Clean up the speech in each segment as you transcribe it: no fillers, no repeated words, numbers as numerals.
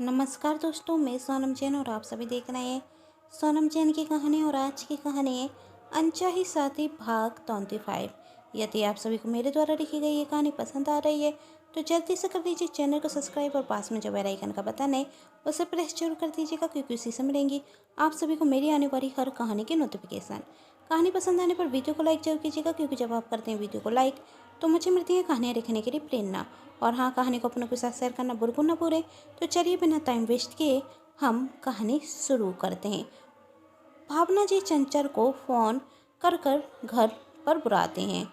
नमस्कार दोस्तों, मैं सोनम जैन और आप सभी देख रहे हैं सोनम जैन की कहानी। और आज की कहानी है अनचाही साथी भाग 25। यदि आप सभी को मेरे द्वारा लिखी गई ये कहानी पसंद आ रही है तो जल्दी से कर दीजिए चैनल को सब्सक्राइब और पास में जो बेल आइकन का बटन है उसे प्रेस जरूर कर दीजिएगा, क्योंकि उसी से मिलेंगी आप सभी को मेरी आने वाली हर कहानी की नोटिफिकेशन। कहानी पसंद आने पर वीडियो को लाइक जरूर कीजिएगा, क्योंकि जब आप करते हैं वीडियो को लाइक तो मुझे मिलती है कहानियाँ लिखने के लिए प्रेरणा। और हाँ, कहानी को अपनों के साथ शेयर करना बिल्कुल ना भूलें। तो चलिए बिना टाइम वेस्ट किए हम कहानी शुरू करते हैं। भावना जी चंचल को फ़ोन कर कर घर पर बुलाते हैं।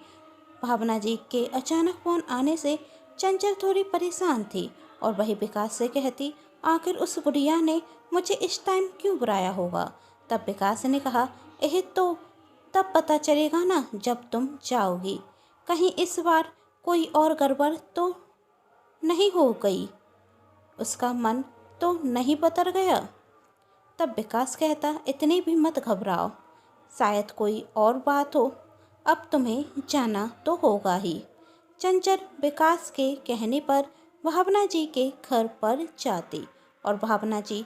भावना जी के अचानक फ़ोन आने से चंचल थोड़ी परेशान थी और वही विकास से कहती, आखिर उस गुड़िया ने मुझे इस टाइम क्यों बुलाया होगा। तब विकास ने कहा, यह तो तब पता चलेगा ना जब तुम जाओगी। कहीं इस बार कोई और गड़बड़ तो नहीं हो गई, उसका मन तो नहीं बदल गया। तब विकास कहता, इतनी भी मत घबराओ, शायद कोई और बात हो, अब तुम्हें जाना तो होगा ही। चंचल विकास के कहने पर भावना जी के घर पर जाती और भावना जी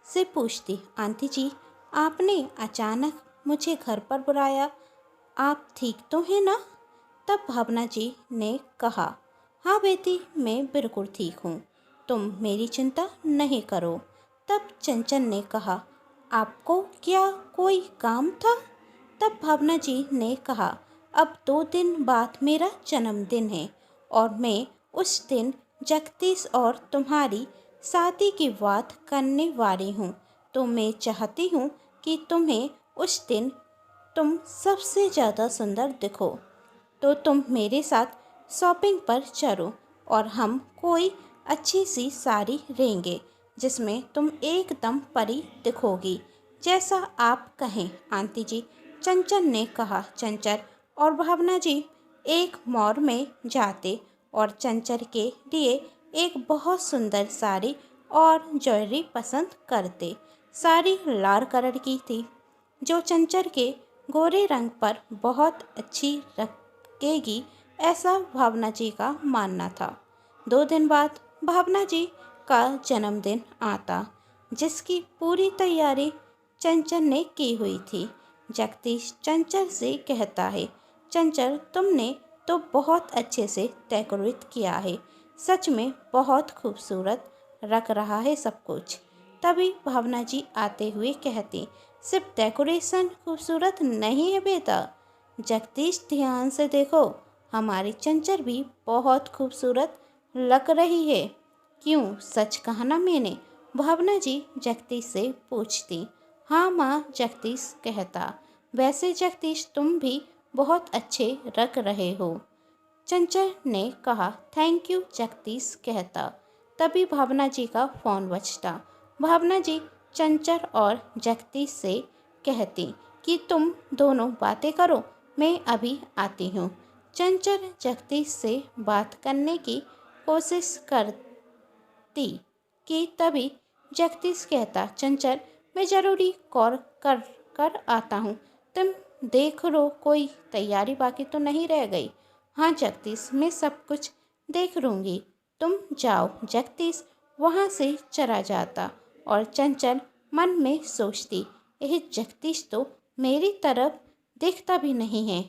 से पूछती, आंटी जी आपने अचानक मुझे घर पर बुलाया, आप ठीक तो हैं ना। तब भावना जी ने कहा, हाँ बेटी, मैं बिल्कुल ठीक हूँ, तुम मेरी चिंता नहीं करो। तब चंचल ने कहा, आपको क्या कोई काम था। तब भावना जी ने कहा, अब 2 दिन बाद मेरा जन्मदिन है और मैं उस दिन जगदीश और तुम्हारी शादी की बात करने वाली हूँ, तो मैं चाहती हूँ कि तुम्हें उस दिन तुम सबसे ज़्यादा सुंदर दिखो, तो तुम मेरे साथ शॉपिंग पर चलो और हम कोई अच्छी सी साड़ी लेंगे जिसमें तुम एकदम परी दिखोगी, जैसा आप कहें आंटी जी। चंचल ने कहा। चंचल और भावना जी एक मॉल में जाते और चंचल के लिए एक बहुत सुंदर साड़ी और ज्वेलरी पसंद करते। साड़ी लाल कलर की थी जो चंचल के गोरे रंग पर बहुत अच्छी लगेगी, ऐसा भावना जी का मानना था। 2 दिन बाद भावना जी का जन्मदिन आता, जिसकी पूरी तैयारी चंचल ने की हुई थी। जगदीश चंचल से कहता है, चंचल तुमने तो बहुत अच्छे से डेकोरेट किया है, सच में बहुत खूबसूरत लग रहा है सब कुछ। तभी भावना जी आते हुए कहती, सिर्फ डेकोरेशन खूबसूरत नहीं है बेटा, जगदीश ध्यान से देखो, हमारी चंचल भी बहुत खूबसूरत लग रही है। क्यों, सच कहा ना मैंने। भावना जी जगदीश से पूछती। हाँ माँ, जगदीश कहता। वैसे जगदीश तुम भी बहुत अच्छे लग रहे हो, चंचल ने कहा। थैंक यू, जगदीश कहता। तभी भावना जी का फ़ोन बजता। भावना जी चंचल और जगदीश से कहती कि तुम दोनों बातें करो, मैं अभी आती हूँ। चंचल जगदीश से बात करने की कोशिश करती कि तभी जगदीश कहता, चंचल मैं ज़रूरी कॉल कर कर आता हूँ, तुम देख लो कोई तैयारी बाकी तो नहीं रह गई। हाँ जगदीश, मैं सब कुछ देख लूँगी, तुम जाओ। जगदीश वहाँ से चला जाता और चंचल मन में सोचती, यह जगदीश तो मेरी तरफ देखता भी नहीं है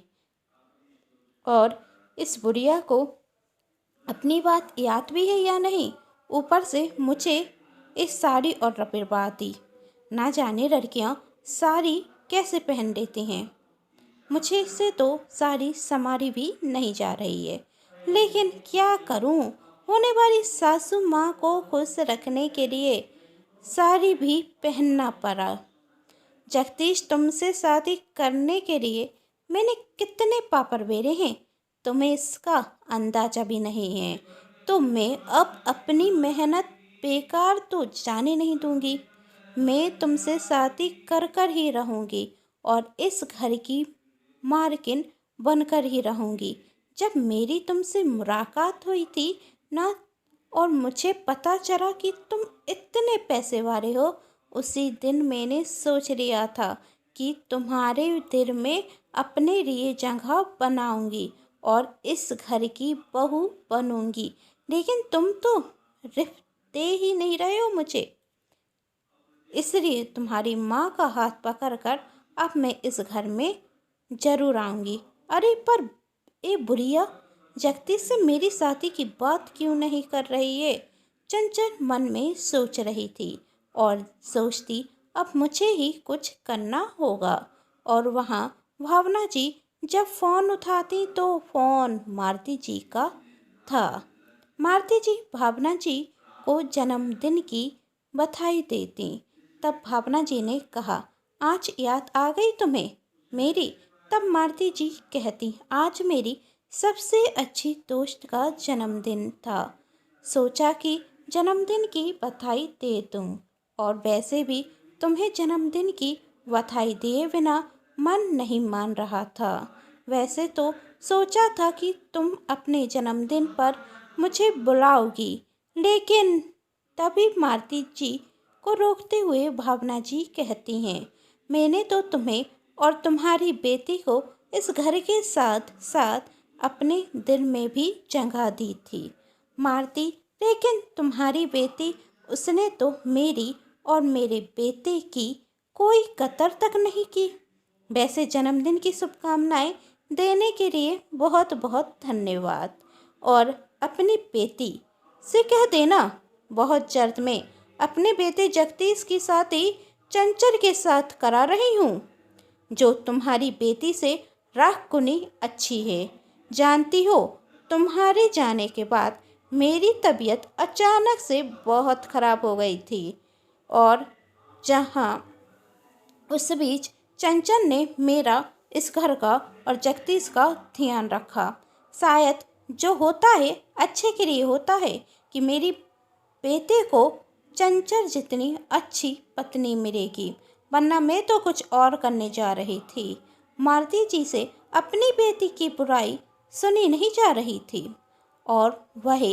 और इस बुढ़िया को अपनी बात याद भी है या नहीं। ऊपर से मुझे इस साड़ी और रबरबादी, ना जाने लड़कियां साड़ी कैसे पहन लेती हैं, मुझे से तो साड़ी संवारी भी नहीं जा रही है। लेकिन क्या करूं, होने वाली सासू माँ को खुश रखने के लिए साड़ी भी पहनना पड़ा। जगदीश, तुमसे शादी करने के लिए मैंने कितने पापड़ बेरे हैं, तुम्हें इसका अंदाजा भी नहीं है। तो मैं अब अपनी मेहनत बेकार तो जाने नहीं दूंगी। मैं तुमसे शादी कर कर ही रहूंगी और इस घर की मालकिन बनकर ही रहूंगी। जब मेरी तुमसे मुलाकात हुई थी ना, और मुझे पता चला कि तुम इतने पैसे वाले हो, उसी दिन मैंने सोच लिया था कि तुम्हारे दिल में अपने लिए जगह बनाऊंगी और इस घर की बहू बनूंगी। लेकिन तुम तो दे ही नहीं रहे हो मुझे, इसलिए तुम्हारी माँ का हाथ पकड़कर अब मैं इस घर में जरूर आऊँगी। अरे पर ए बुढ़िया, जगदीश से मेरी शादी की बात क्यों नहीं कर रही है? चंचल मन में सोच रही थी और सोचती अब मुझे ही कुछ करना होगा। और वहाँ भावना जी जब फ़ोन उठाती तो फ़ोन मारुति जी का था। मारुति जी भावना जी को जन्मदिन की बधाई देती। तब भावना जी ने कहा, आज याद आ गई तुम्हें मेरी? तब मारुति जी कहती, आज मेरी सबसे अच्छी दोस्त का जन्मदिन था, सोचा कि जन्मदिन की बधाई दे दूं। और वैसे भी तुम्हें जन्मदिन की बधाई दिए बिना मन नहीं मान रहा था। वैसे तो सोचा था कि तुम अपने जन्मदिन पर मुझे बुलाओगी, लेकिन तभी मारुति जी को रोकते हुए भावना जी कहती हैं, मैंने तो तुम्हें और तुम्हारी बेटी को इस घर के साथ साथ अपने दिल में भी जगह दी थी मारुति, लेकिन तुम्हारी बेटी, उसने तो मेरी और मेरे बेटे की कोई कदर तक नहीं की। वैसे जन्मदिन की शुभकामनाएं देने के लिए बहुत बहुत धन्यवाद। और अपनी बेटी से कह देना बहुत जल्द मैं अपने बेटे जगदीश की शादी चंचल के साथ करा रही हूँ, जो तुम्हारी बेटी से राख गुनी अच्छी है। जानती हो, तुम्हारे जाने के बाद मेरी तबीयत अचानक से बहुत ख़राब हो गई थी। और जहाँ उस बीच चंचल ने मेरा, इस घर का और जगदीश का ध्यान रखा। शायद जो होता है अच्छे के लिए होता है कि मेरी बेटे को चंचल जितनी अच्छी पत्नी मिलेगी, वरना मैं तो कुछ और करने जा रही थी। मारुति जी से अपनी बेटी की बुराई सुनी नहीं जा रही थी और वह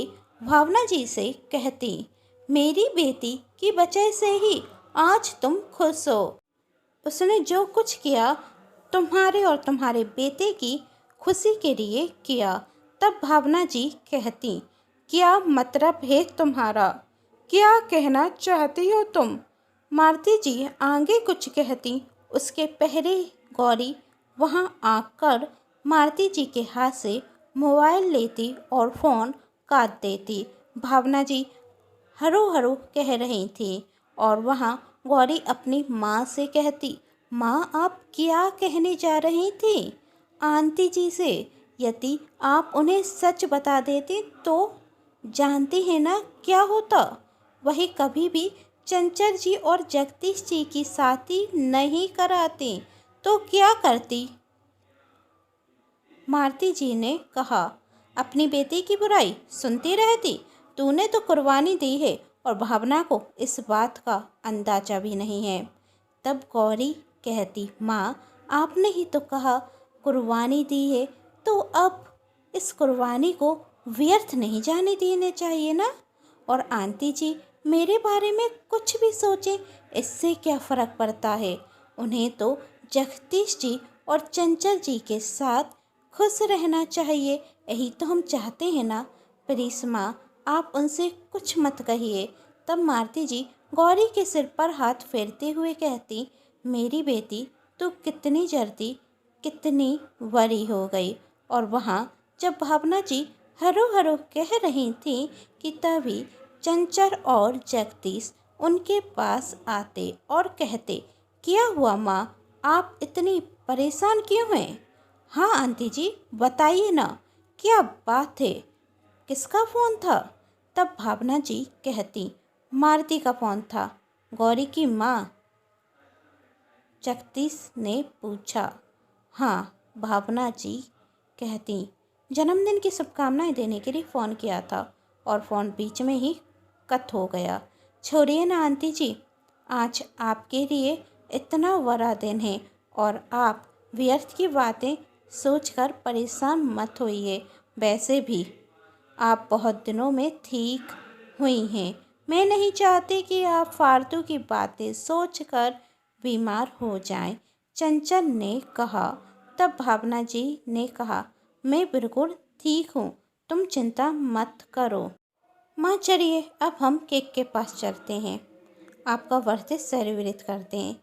भावना जी से कहती, मेरी बेटी की वजह से ही आज तुम खुश हो। उसने जो कुछ किया तुम्हारे और तुम्हारे बेटे की खुशी के लिए किया। तब भावना जी कहती, क्या मतलब है तुम्हारा? क्या कहना चाहती हो तुम? मारुति जी आगे कुछ कहती, उसके पहले गौरी वहां आकर मारुति जी के हाथ से मोबाइल लेती और फ़ोन काट देती। भावना जी हरो हरो कह रही थी और वहाँ गौरी अपनी माँ से कहती, माँ आप क्या कहने जा रही थी आंटी जी से? यदि आप उन्हें सच बता देती तो जानती है ना क्या होता? वही कभी भी चंचल जी और जगदीश जी की शादी नहीं कराती तो क्या करती? मारुति जी ने कहा, अपनी बेटी की बुराई सुनती रहती? तूने तो कुर्बानी दी है और भावना को इस बात का अंदाजा भी नहीं है। तब गौरी कहती, माँ आपने ही तो कहा कुर्बानी दी है, तो अब इस कुर्बानी को व्यर्थ नहीं जाने देने चाहिए ना। और आंटी जी मेरे बारे में कुछ भी सोचें, इससे क्या फ़र्क पड़ता है? उन्हें तो जगदीश जी और चंचल जी के साथ खुश रहना चाहिए, यही तो हम चाहते हैं ना। प्लीज़ माँ आप उनसे कुछ मत कहिए। तब मारुति जी गौरी के सिर पर हाथ फेरते हुए कहती, मेरी बेटी तो कितनी जल्दी कितनी बड़ी हो गई। और वहाँ जब भावना जी हरो हरो कह रही थी कि तभी चंचल और जगदीश उनके पास आते और कहते, क्या हुआ माँ, आप इतनी परेशान क्यों हैं? हाँ आंटी जी बताइए ना, क्या बात है, किसका फ़ोन था? तब भावना जी कहती, मारुति का फ़ोन था। गौरी की माँ जगदीश ने पूछा। हाँ भावना जी कहती, जन्मदिन की शुभकामनाएं देने के लिए फ़ोन किया था और फ़ोन बीच में ही कट हो गया। छोड़िए ना आंटी जी, आज आपके लिए इतना बड़ा दिन है और आप व्यर्थ की बातें सोचकर परेशान मत होइए। वैसे भी आप बहुत दिनों में ठीक हुई हैं। मैं नहीं चाहती कि आप फालतू की बातें सोचकर बीमार हो जाएं, चंचल ने कहा। तब भावना जी ने कहा, मैं बिल्कुल ठीक हूँ, तुम चिंता मत करो। माँ चलिए अब हम केक के पास चलते हैं, आपका बर्थडे सेलिब्रेट करते हैं।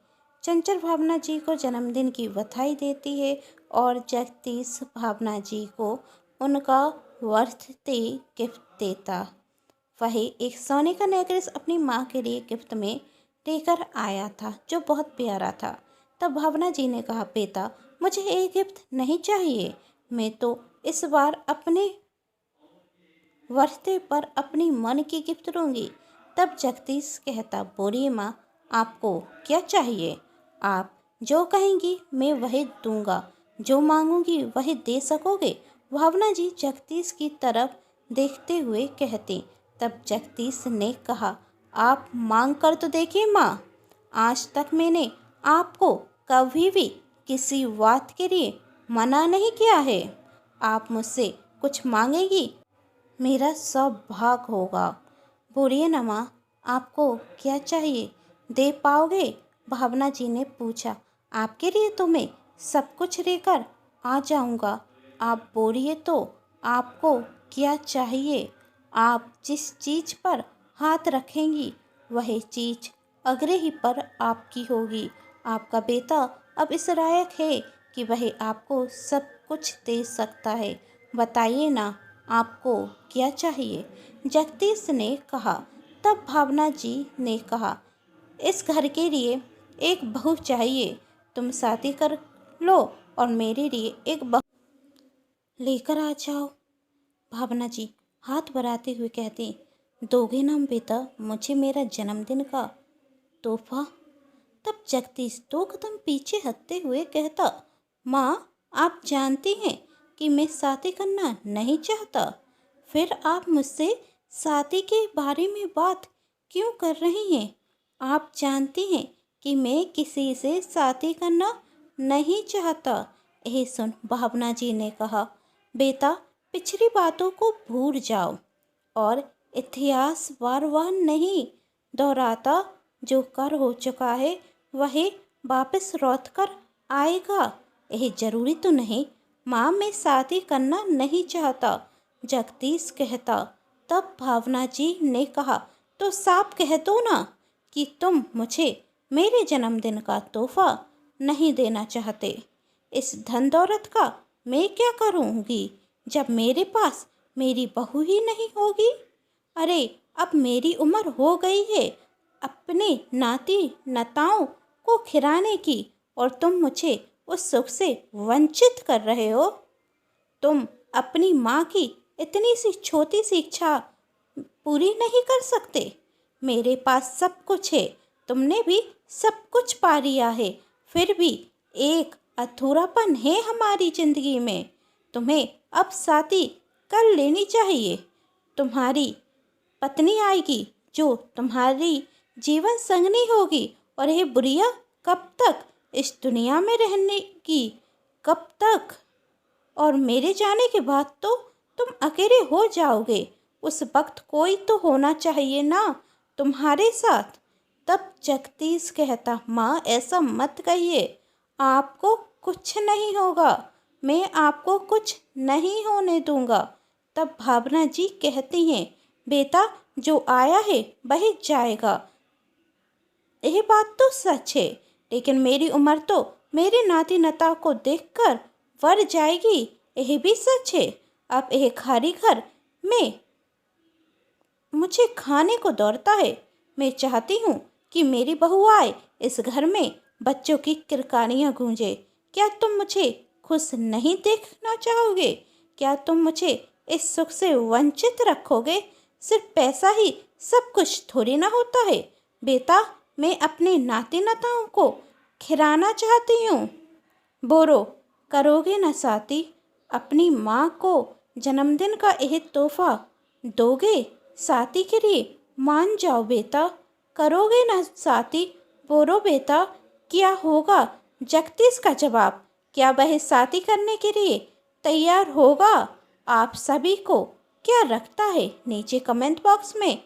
चंचल भावना जी को जन्मदिन की बधाई देती है और जगदीश भावना जी को उनका बर्थडे गिफ्ट देता। वही एक सोने का नेकलेस अपनी माँ के लिए गिफ्ट में लेकर आया था जो बहुत प्यारा था। तब भावना जी ने कहा, बेटा मुझे ये गिफ्ट नहीं चाहिए, मैं तो इस बार अपने बर्थडे पर अपनी मन की गिफ्ट लूँगी। तब जगदीश कहता, बोलिए माँ आपको क्या चाहिए? आप जो कहेंगी मैं वही दूंगा, जो मांगूंगी वही दे सकोगे? भावना जी जगदीश की तरफ देखते हुए कहते। तब जगदीश ने कहा, आप मांग कर तो देखिए माँ, आज तक मैंने आपको कभी भी किसी बात के लिए मना नहीं किया है। आप मुझसे कुछ मांगेगी मेरा सब भाग होगा। बोलिए ना माँ आपको क्या चाहिए, दे पाओगे? भावना जी ने पूछा। आपके लिए तो मैं सब कुछ लेकर आ जाऊंगा, आप बोलिए तो आपको क्या चाहिए? आप जिस चीज़ पर हाथ रखेंगी वही चीज़ अगले ही पर आपकी होगी। आपका बेटा अब इस लायक है कि वह आपको सब कुछ दे सकता है। बताइए ना आपको क्या चाहिए? जगदीश ने कहा। तब भावना जी ने कहा, इस घर के लिए एक बहू चाहिए, तुम शादी कर लो और मेरे लिए एक बहू लेकर आ जाओ। भावना जी हाथ बढ़ाते हुए कहते, दोगे ना बेटा मुझे मेरा जन्मदिन का तोहफा? तब जगदीश दो कदम पीछे हटते हुए कहता, माँ आप जानती हैं कि मैं शादी करना नहीं चाहता, फिर आप मुझसे शादी के बारे में बात क्यों कर रही हैं? आप जानती हैं कि मैं किसी से शादी करना नहीं चाहता। यह सुन भावना जी ने कहा, बेटा पिछली बातों को भूल जाओ और इतिहास बार बार नहीं दोहराता, जो कर हो चुका है वही वापस लौट कर आएगा। यह जरूरी तो नहीं माँ मैं शादी करना नहीं चाहता, जगदीश कहता। तब भावना जी ने कहा, तो साफ कह दो ना कि तुम मुझे मेरे जन्मदिन का तोहफा नहीं देना चाहते। इस धन दौलत का मैं क्या करूँगी जब मेरे पास मेरी बहू ही नहीं होगी? अरे अब मेरी उम्र हो गई है अपने नाती नताओं को खिलाने की और तुम मुझे उस सुख से वंचित कर रहे हो। तुम अपनी माँ की इतनी सी छोटी सी इच्छा पूरी नहीं कर सकते? मेरे पास सब कुछ है, तुमने भी सब कुछ पा लिया है, फिर भी एक अधूरापन है हमारी जिंदगी में। तुम्हें अब शादी कर लेनी चाहिए। तुम्हारी पत्नी आएगी जो तुम्हारी जीवन संगनी होगी और यह बुढ़िया कब तक इस दुनिया में रहने की? कब तक? और मेरे जाने के बाद तो तुम अकेले हो जाओगे। उस वक्त कोई तो होना चाहिए ना तुम्हारे साथ। तब जगदीश कहता, माँ ऐसा मत कहिए, आपको कुछ नहीं होगा, मैं आपको कुछ नहीं होने दूंगा। तब भावना जी कहती हैं, बेटा जो आया है वही जाएगा, यह बात तो सच है, लेकिन मेरी उम्र तो मेरे नाती नता को देखकर बढ़ जाएगी, यह भी सच है। अब यह खाली घर में मुझे खाने को दौड़ता है। मैं चाहती हूँ कि मेरी बहू आए, इस घर में बच्चों की किरकारियाँ गूंजे। क्या तुम मुझे खुश नहीं देखना चाहोगे? क्या तुम मुझे इस सुख से वंचित रखोगे? सिर्फ पैसा ही सब कुछ थोड़ी ना होता है बेटा, मैं अपने नाती नाताओं को खिलाना चाहती हूँ। बोलो करोगे ना साथी? अपनी माँ को जन्मदिन का यह तोहफा दोगे? साथी के लिए मान जाओ बेटा, करोगे ना साथी? बोलो बेटा क्या होगा? जगदीश का जवाब, क्या वह शादी करने के लिए तैयार होगा? आप सभी को क्या लगता है नीचे कमेंट बॉक्स में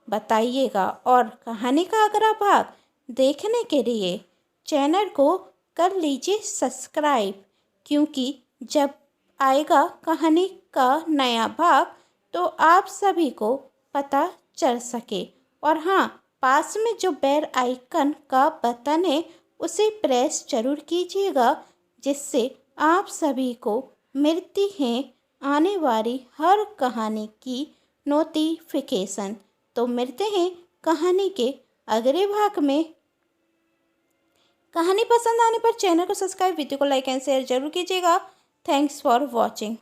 बताइएगा और कहानी का अगला भाग देखने के लिए चैनल को कर लीजिए सब्सक्राइब, क्योंकि जब आएगा कहानी का नया भाग तो आप सभी को पता चल सके। और हाँ, पास में जो बेल आइकन का बटन है उसे प्रेस जरूर कीजिएगा, जिससे आप सभी को मिलती हैं आने वाली हर कहानी की नोटिफिकेशन। तो मिलते हैं कहानी के अगले भाग में। कहानी पसंद आने पर चैनल को सब्सक्राइब, वीडियो को लाइक एंड शेयर जरूर कीजिएगा। Thanks for watching.